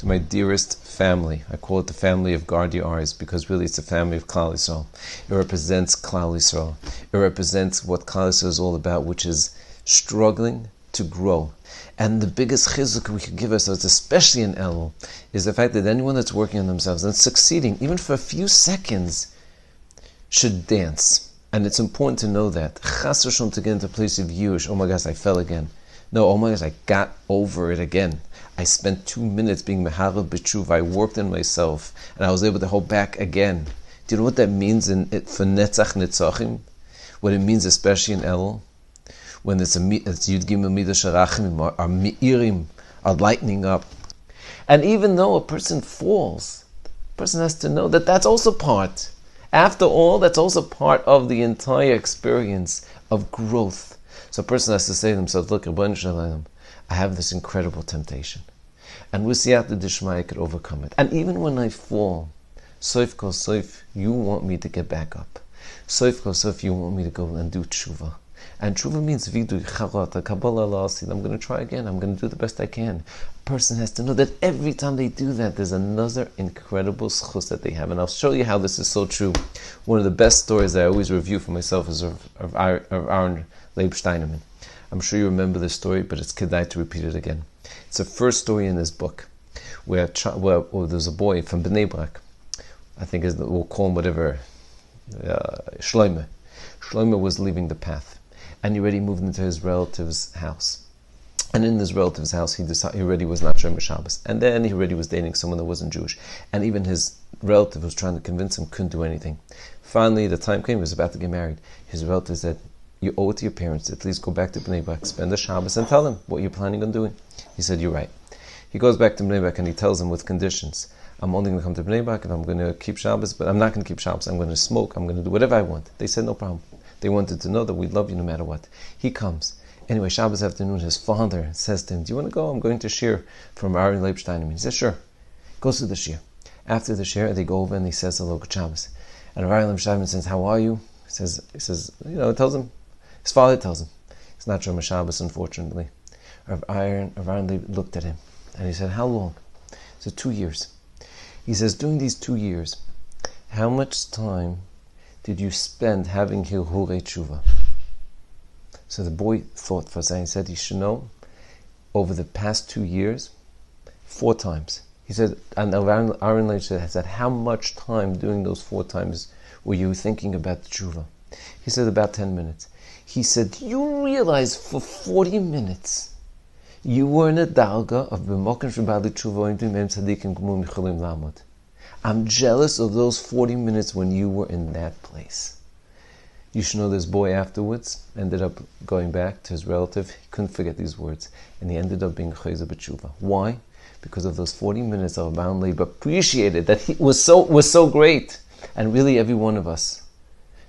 to my dearest family. I call it the family of Guard Your Eyes because really it's a family of Klal Yisrael. It represents Klal Yisrael. It represents what Klal Yisrael is all about, which is struggling to grow. And the biggest chizuk we could give ourselves, especially in Elul, is the fact that anyone that's working on themselves and succeeding, even for a few seconds, should dance. And it's important to know that. Chas v'shalom to get into a place of yush. Oh my gosh, I fell again. No, oh my gosh, I got over it again. I spent 2 minutes being Mechalel b'Teshuvah. I worked on myself, and I was able to hold back again. Do you know what that means for Netzach Netzachim? What it means, especially in Elul? When it's Yud Gimel Midas Sharachim, our Me'irim are lightening up. And even though a person falls, the person has to know that that's also part. After all, that's also part of the entire experience of growth. So a person has to say to themselves, look, Rabbi Shalom, I have this incredible temptation. And with Siyata Dishmai, I could overcome it. And even when I fall, Soif Kol Soif, you want me to get back up. Soif Kol Soif, you want me to go and do Teshuvah. And Teshuvah means Vidu, Charata, Kabbalah, La'asid. I'm going to try again. I'm going to do the best I can. A person has to know that every time they do that, there's another incredible schus that they have. And I'll show you how this is so true. One of the best stories that I always review for myself is of Aaron Leib Shteinman. I'm sure you remember this story, but it's kedai to repeat it again. It's the first story in this book where there's a boy from Bnei Brak. I think we'll call him whatever, Shloime. Shloime was leaving the path. And he already moved into his relative's house. And in this relative's house, he already was not Shomer Shabbos. And then he already was dating someone that wasn't Jewish. And even his relative was trying to convince him couldn't do anything. Finally, the time came, he was about to get married. His relative said, you owe it to your parents to at least go back to Bnei Brak, spend the Shabbos, and tell them what you're planning on doing. He said, you're right. He goes back to Bnei Brak and he tells them with conditions. I'm only going to come to Bnei Brak if I'm going to keep Shabbos, but I'm not going to keep Shabbos. I'm going to smoke. I'm going to do whatever I want. They said, no problem. They wanted to know that we love you no matter what. He comes. Anyway, Shabbos afternoon, his father says to him, do you want to go? I'm going to shir from Aryeh Leib Shteinman. He says, sure. Goes to the shir. After the shir, they go over and he says hello, good Shabbos. And Aryeh Leib Shteinman says, how are you? He says, tells him, his father tells him. It's not Shomer Shabbos, unfortunately. Aryeh Leib looked at him and he said, how long? He said, 2 years. He says, during these 2 years, how much time did you spend having Hirurei Teshuvah? So the boy thought for a second. He said he should know over the past 2 years, 4 times. He said, and Aaron Leib said, how much time during those 4 times were you thinking about the Teshuvah? He said, about 10 minutes. He said, do you realize for 40 minutes you were in a dalga of B'mokim Shebali Teshuvah Oimdim Mem Tzadikim Gmur Michalim Lamot? I'm jealous of those 40 minutes when you were in that place. You should know this boy afterwards ended up going back to his relative. He couldn't forget these words. And he ended up being Chayzer B'Teshuvah. Why? Because of those 40 minutes of Rabbi Leib appreciated that he was so great. And really every one of us,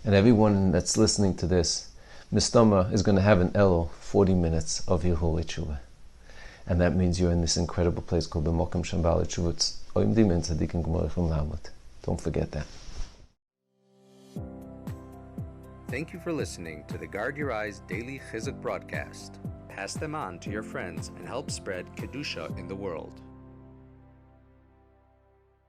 and everyone that's listening to this, Mistama is going to have an Elul 40 minutes of Hirurei Teshuvah. And that means you're in this incredible place called the B'mokim Shebali Teshuvah. Don't forget that. Thank you for listening to the Guard Your Eyes Daily Chizuk broadcast. Pass them on to your friends and help spread Kedusha in the world.